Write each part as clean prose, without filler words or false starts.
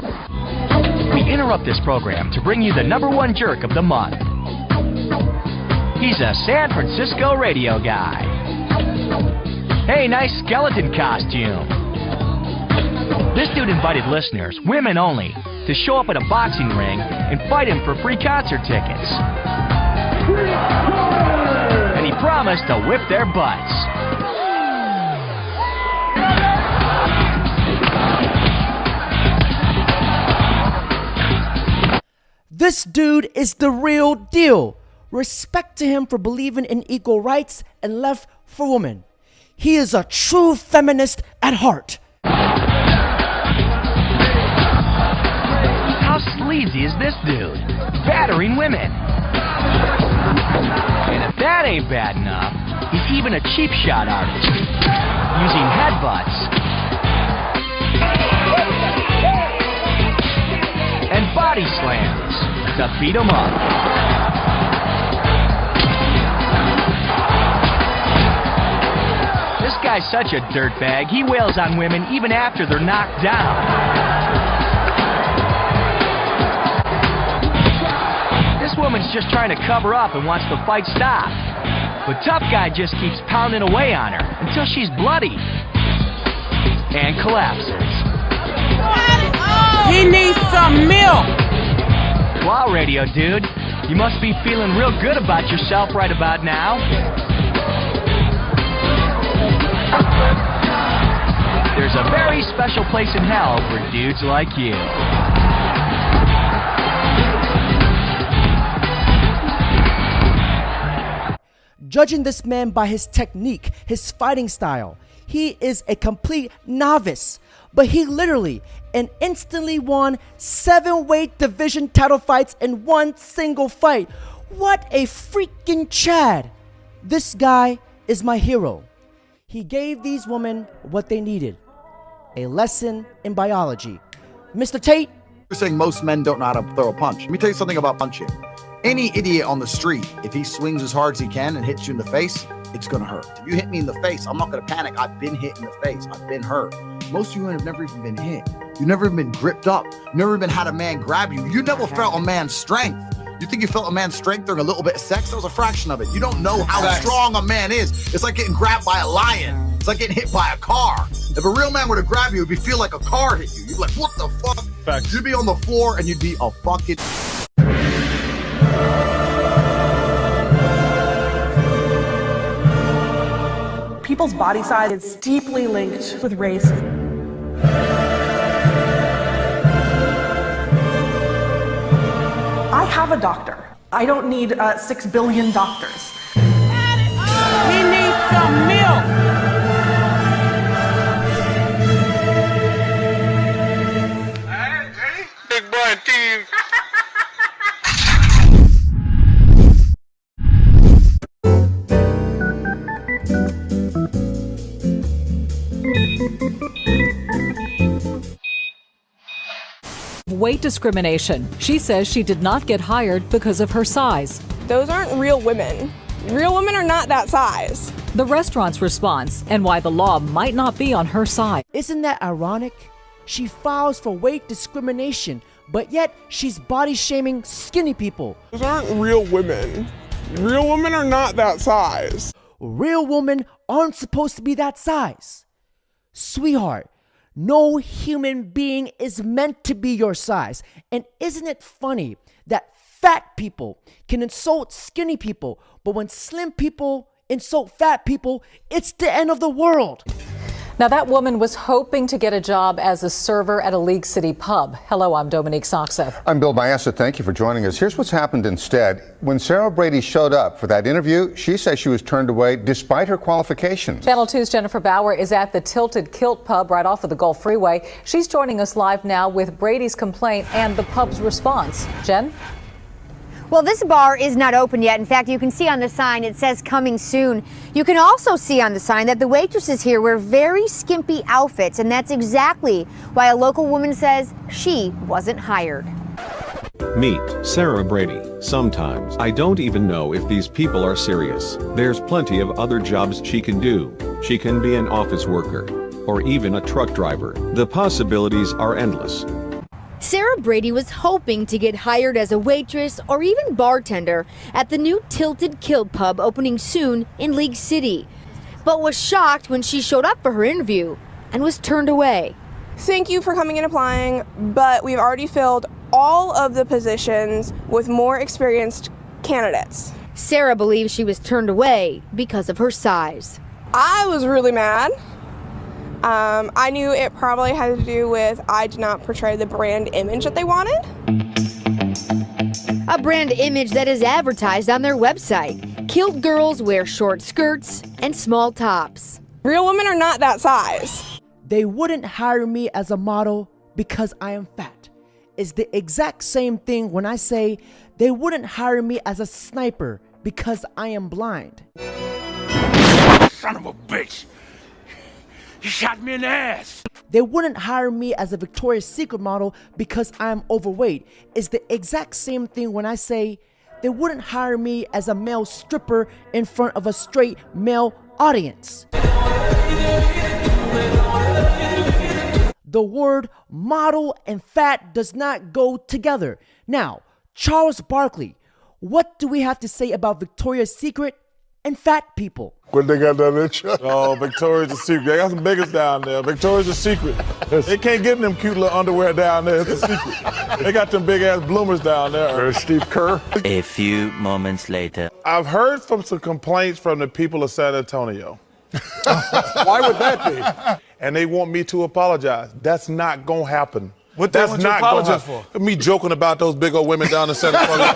We interrupt this program to bring you the #1 jerk of the month. He's a San Francisco radio guy. Hey, nice skeleton costume. This dude invited listeners, women only, to show up at a boxing ring and fight him for free concert tickets. And he promised to whip their butts. This dude is the real deal. Respect to him for believing in equal rights and left for women. He is a true feminist at heart. How sleazy is this dude? Battering women. And if that ain't bad enough, he's even a cheap shot artist, using headbutts and body slams to beat him up. This guy's such a dirtbag, he wails on women even after they're knocked down. This woman's just trying to cover up and wants the fight stopped. But tough guy just keeps pounding away on her until she's bloody and collapses. He needs some milk! Wow, radio dude, you must be feeling real good about yourself right about now. There's a very special place in hell for dudes like you. Judging this man by his technique, his fighting style, he is a complete novice. But he literally and instantly won 7 weight division title fights in one single fight. What a freaking Chad. This guy is my hero. He gave these women what they needed. A lesson in biology. Mr. Tate? You're saying most men don't know how to throw a punch. Let me tell you something about punching. Any idiot on the street, if he swings as hard as he can and hits you in the face, it's gonna hurt. If you hit me in the face, I'm not gonna panic. I've been hit in the face. I've been hurt. Most of you have never even been hit. You've never even been gripped up. You've never even had a man grab you. You never felt a man's strength. You think you felt a man's strength during a little bit of sex? That was a fraction of it. You don't know how strong a man is. It's like getting grabbed by a lion. It's like getting hit by a car. If a real man were to grab you, it'd feel like a car hit you. You'd be like, what the fuck? Facts. You'd be on the floor and you'd be a fucking... People's body size is deeply linked with race. I have a doctor. I don't need 6 billion doctors. He needs some milk! Big boy team. Weight discrimination. She says she did not get hired because of her size. Those aren't real women. Real women are not that size. The restaurant's response and why the law might not be on her side. Isn't that ironic? She files for weight discrimination, but yet she's body shaming skinny people. Those aren't real women. Real women are not that size. Real women aren't supposed to be that size. Sweetheart, no human being is meant to be your size. And isn't it funny that fat people can insult skinny people, but when slim people insult fat people, it's the end of the world? Now, that woman was hoping to get a job as a server at a League City pub. Hello, I'm Dominique Saxa. I'm Bill Biassa. Thank you for joining us. Here's what's happened instead. When Sarah Brady showed up for that interview, she says she was turned away despite her qualifications. Channel 2's Jennifer Bauer is at the Tilted Kilt pub right off of the Gulf Freeway. She's joining us live now with Brady's complaint and the pub's response. Jen? Well, this bar is not open yet. In fact, you can see on the sign it says coming soon. You can also see on the sign that the waitresses here wear very skimpy outfits, and that's exactly why a local woman says she wasn't hired. Meet Sarah Brady. Sometimes I don't even know if these people are serious. There's plenty of other jobs she can do. She can be an office worker or even a truck driver. The possibilities are endless. Sarah Brady was hoping to get hired as a waitress or even bartender at the new Tilted Kilt pub opening soon in League City, but was shocked when she showed up for her interview and was turned away. Thank you for coming and applying, but we've already filled all of the positions with more experienced candidates. Sarah believes she was turned away because of her size. I was really mad. I knew it probably had to do with I did not portray the brand image that they wanted. A brand image that is advertised on their website. Kilt girls wear short skirts and small tops. Real women are not that size. They wouldn't hire me as a model because I am fat. It's the exact same thing when I say they wouldn't hire me as a sniper because I am blind. Son of a bitch! You shot me in the ass! They wouldn't hire me as a Victoria's Secret model because I am overweight. It's the exact same thing when I say they wouldn't hire me as a male stripper in front of a straight male audience. The word model and fat does not go together. Now, Charles Barkley, what do we have to say about Victoria's Secret and fat people? What they got down there, Chuck? Oh, Victoria's Secret. They got some biggest down there. Victoria's Secret. They can't get in them cute little underwear down there. It's a secret. They got them big ass bloomers down there. Steve Kerr. A few moments later. I've heard from some complaints from the people of San Antonio. Why would that be? And they want me to apologize. That's not gonna happen. What they want you to apologize for? Me joking about those big old women down in San Antonio.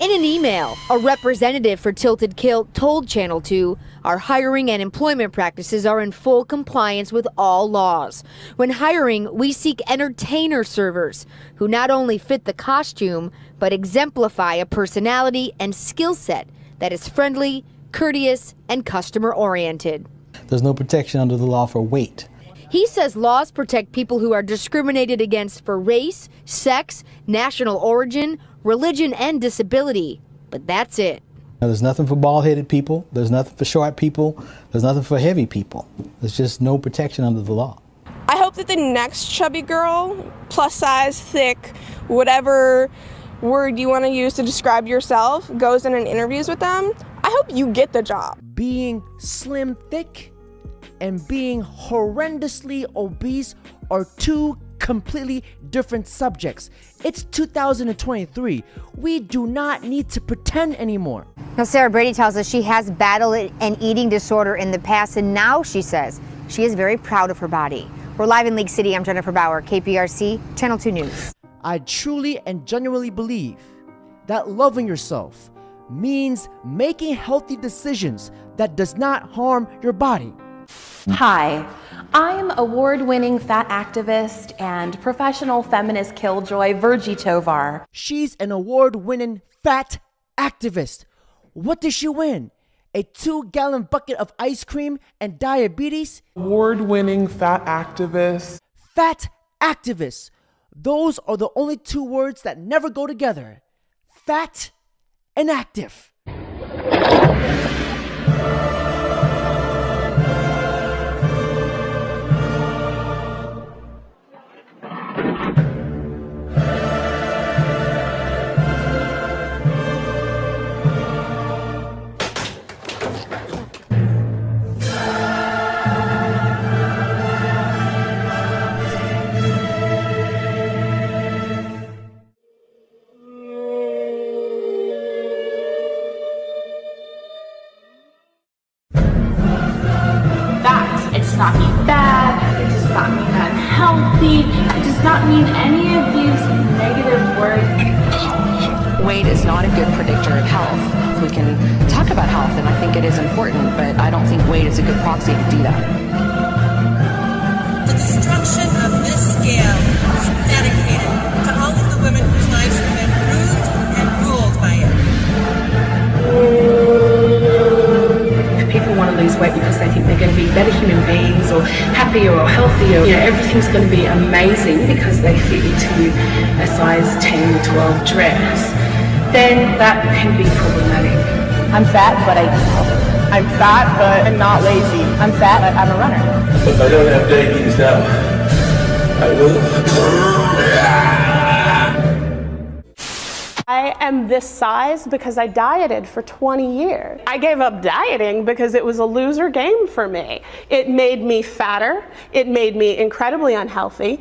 In an email, a representative for Tilted Kilt told Channel 2, our hiring and employment practices are in full compliance with all laws. When hiring, we seek entertainer servers who not only fit the costume, but exemplify a personality and skill set that is friendly, courteous, and customer-oriented. There's no protection under the law for weight. He says laws protect people who are discriminated against for race, sex, national origin, religion, and disability. But that's it. There's nothing for bald-headed people. There's nothing for short people. There's nothing for heavy people. There's just no protection under the law. I hope that the next chubby girl, plus size, thick, whatever word you want to use to describe yourself, goes in and interviews with them. I hope you get the job. Being slim thick and being horrendously obese are two completely different subjects. It's 2023. We do not need to pretend anymore. Now, Sarah Brady tells us she has battled an eating disorder in the past, and now she says she is very proud of her body. We're live in League City. I'm Jennifer Bauer, KPRC, Channel 2 News. I truly and genuinely believe that loving yourself means making healthy decisions that does not harm your body. Hi, I'm award-winning fat activist and professional feminist killjoy Virgie Tovar. She's an award-winning fat activist. What did she win? A 2-gallon bucket of ice cream and diabetes? Award-winning fat activist. Fat activist. Those are the only two words that never go together. Fat and active. It does not mean bad, it does not mean unhealthy, it does not mean any of these negative words. Weight is not a good predictor of health. We can talk about health, and I think it is important, but I don't think weight is a good proxy to do that. The destruction of this scale is dedicated to all of the women whose lives have been ruined and ruled by it. People want to lose weight because they think they're going to be better human beings or happier or healthier. You know, everything's going to be amazing because they fit into a size 10, 12 dress. Then that can be problematic. I'm fat, but I eat healthy. I'm fat, but I'm not lazy. I'm fat, but I'm a runner. I don't have diabetes now. I am this size because I dieted for 20 years. I gave up dieting because it was a loser game for me. It made me fatter. It made me incredibly unhealthy.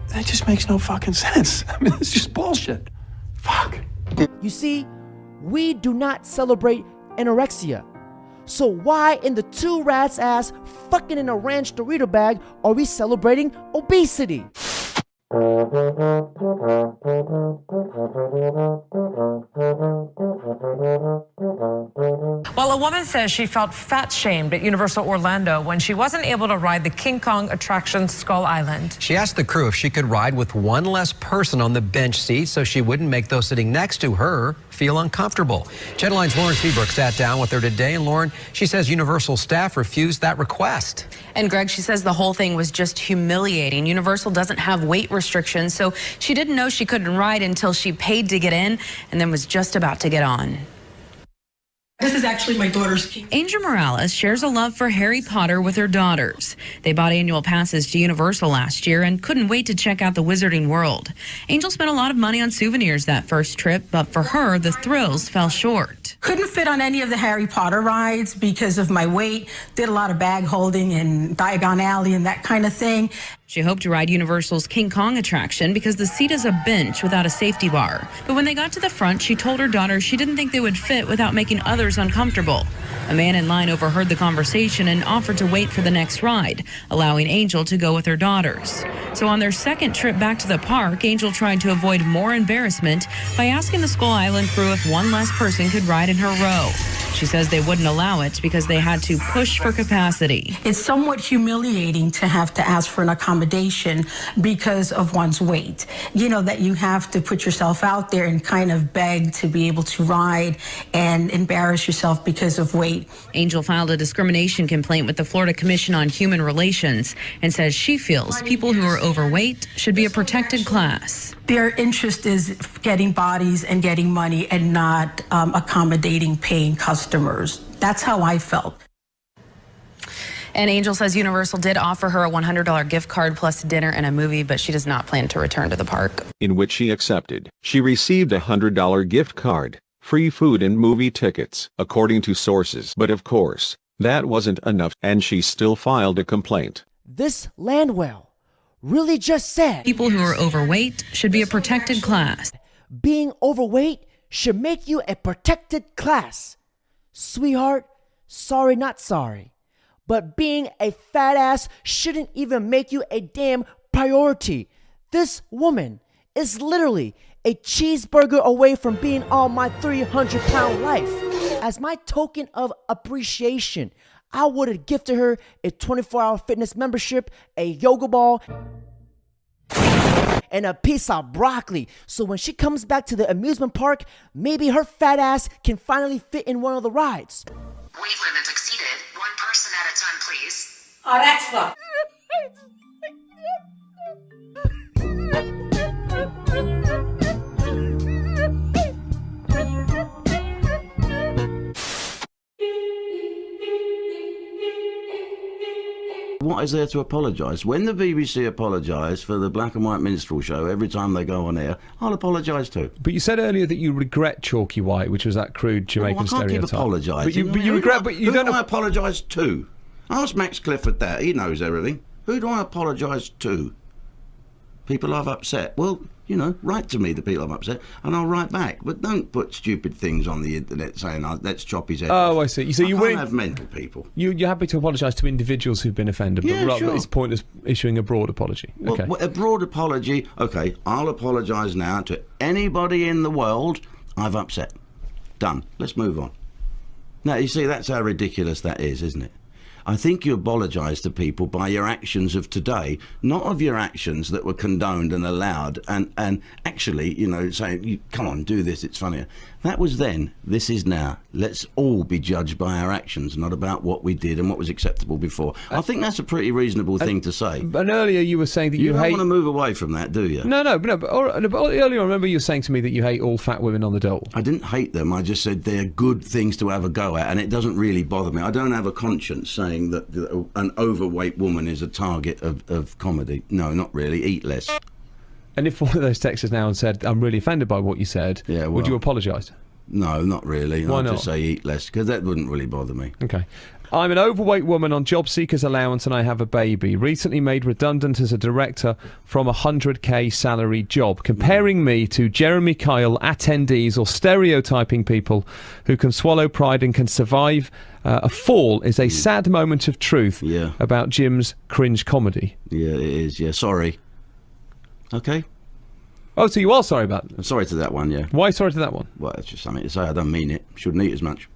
That just makes no fucking sense. I mean, it's just bullshit. Fuck. You see, we do not celebrate anorexia. So why in the two rats ass fucking in a ranch Dorito bag are we celebrating obesity? Well, a woman says she felt fat shamed at Universal Orlando when she wasn't able to ride the King Kong attraction Skull Island. She asked the crew if she could ride with one less person on the bench seat so she wouldn't make those sitting next to her feel uncomfortable. Channel 9's Lauren Seabrook sat down with her today, and Lauren, she says Universal staff refused that request. And Greg, she says the whole thing was just humiliating. Universal doesn't have weight restrictions, so she didn't know she couldn't ride until she paid to get in and then was just about to get on. This is actually my daughter's key. Angel Morales shares a love for Harry Potter with her daughters. They bought annual passes to Universal last year and couldn't wait to check out the Wizarding World. Angel spent a lot of money on souvenirs that first trip, but for her, the thrills fell short. Couldn't fit on any of the Harry Potter rides because of my weight. Did a lot of bag holding and Diagon Alley and that kind of thing. She hoped to ride Universal's King Kong attraction because the seat is a bench without a safety bar. But when they got to the front, she told her daughters she didn't think they would fit without making others uncomfortable. A man in line overheard the conversation and offered to wait for the next ride, allowing Angel to go with her daughters. So on their second trip back to the park, Angel tried to avoid more embarrassment by asking the Skull Island crew if one less person could ride in her row. She says they wouldn't allow it because they had to push for capacity. It's somewhat humiliating to have to ask for an accommodation because of one's weight. You know, that you have to put yourself out there and kind of beg to be able to ride and embarrass yourself because of weight. Angel filed a discrimination complaint with the Florida Commission on Human Relations and says she feels people who are overweight should be a protected class. Their interest is getting bodies and getting money and not accommodating paying customers. That's how I felt. And Angel says Universal did offer her a $100 gift card plus dinner and a movie, but she does not plan to return to the park. In which she accepted. She received a $100 gift card, free food and movie tickets, according to sources. But of course, that wasn't enough, and she still filed a complaint. This Landwell really just said people who are overweight should be a protected class. Being overweight should make you a protected class. Sweetheart, sorry not sorry. But being a fat ass shouldn't even make you a damn priority. This woman is literally a cheeseburger away from being on my 300-pound life. As my token of appreciation, I would have gifted her a 24-hour fitness membership, a yoga ball, and a piece of broccoli. So when she comes back to the amusement park, maybe her fat ass can finally fit in one of the rides. Weight limit exceeded. One person at a time, please. Oh, that's fucked. What is there to apologise? When the BBC apologise for the black and white minstrel show every time they go on air, I'll apologise too. But you said earlier that you regret Chalky White, which was that crude Jamaican stereotype. I can't keep apologising. But you regret, but you don't. Who do I apologise to? Ask Max Clifford that. He knows everything. Who do I apologise to? People I've upset. Well, you know, write to me the people I've upset, and I'll write back. But don't put stupid things on the internet saying, let's chop his head off. Oh, I see. So you can't have mental people. You're happy to apologise to individuals who've been offended, Yeah, but sure. it's pointless issuing a broad apology. Okay. Well, a broad apology, okay, I'll apologise now to anybody in the world I've upset. Done. Let's move on. Now, you see, that's how ridiculous that is, isn't it? I think you apologise to people by your actions of today, not of your actions that were condoned and allowed, and actually, you know, saying, come on, do this, it's funnier. That was then, this is now. Let's all be judged by our actions, not about what we did and what was acceptable before. I think that's a pretty reasonable thing to say. And earlier you were saying that you don't hate... want to move away from that, do you? No, but earlier I remember you saying to me that you hate all fat women on the dole. I didn't hate them, I just said they're good things to have a go at, and it doesn't really bother me. I don't have a conscience saying that an overweight woman is a target of comedy. No, not really. Eat less. And if one of those texters now and said, I'm really offended by what you said, would you apologise? No, not really. Why I'd not? just say eat less, because that wouldn't really bother me. Okay. I'm an overweight woman on job seekers allowance and I have a baby. Recently made redundant as a director from a 100k salary job. Comparing me to Jeremy Kyle attendees or stereotyping people who can swallow pride and can survive a fall is a sad moment of truth about Jim's cringe comedy. Yeah, it is. Yeah, sorry. Okay. Oh, so you are sorry about it? I'm sorry to that one, yeah. Why sorry to that one? Well, it's just something to say. I don't mean it. Shouldn't eat as much.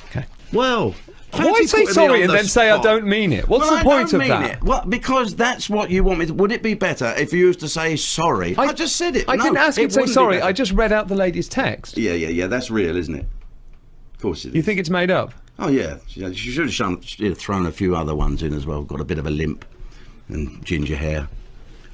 Okay. Well, why say sorry and then say I don't mean it? What's the point of that? It. Well, because that's what you want me to... Would it be better if you used to say sorry? I just said it. I didn't ask you to say sorry. I just read out the lady's text. Yeah. That's real, isn't it? Of course it is. You think it's made up? Oh, yeah. She should have thrown a few other ones in as well. Got a bit of a limp and ginger hair.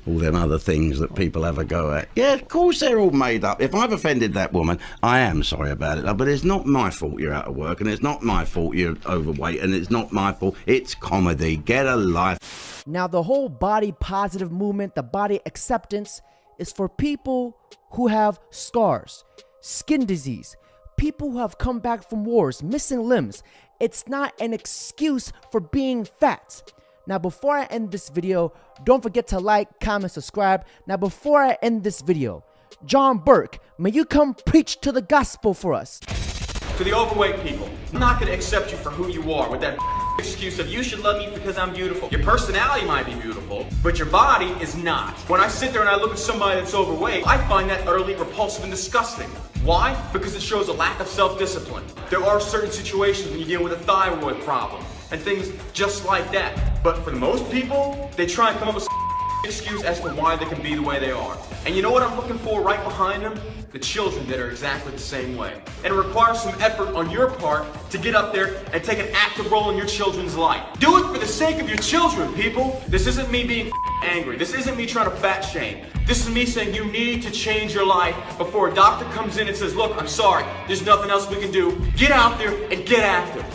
All them other things that people have a go at. Yeah, of course they're all made up. If I've offended that woman, I am sorry about it. But it's not my fault you're out of work, and it's not my fault you're overweight, and it's not my fault. It's comedy. Get a life. Now, the whole body positive movement, the body acceptance, is for people who have scars, skin disease, people who have come back from wars, missing limbs. It's not an excuse for being fat. Now, before I end this video, don't forget to like, comment, subscribe. Now, before I end this video, John Burke, may you come preach to the gospel for us. To the overweight people, I'm not going to accept you for who you are with that excuse of you should love me because I'm beautiful. Your personality might be beautiful, but your body is not. When I sit there and I look at somebody that's overweight, I find that utterly repulsive and disgusting. Why? Because it shows a lack of self-discipline. There are certain situations when you deal with a thyroid problem and things just like that. But for most people, they try and come up with excuse as to why they can be the way they are. And you know what I'm looking for right behind them? The children that are exactly the same way. And it requires some effort on your part to get up there and take an active role in your children's life. Do it for the sake of your children, people. This isn't me being angry. This isn't me trying to fat shame. This is me saying you need to change your life before a doctor comes in and says, look, I'm sorry, there's nothing else we can do. Get out there and get active.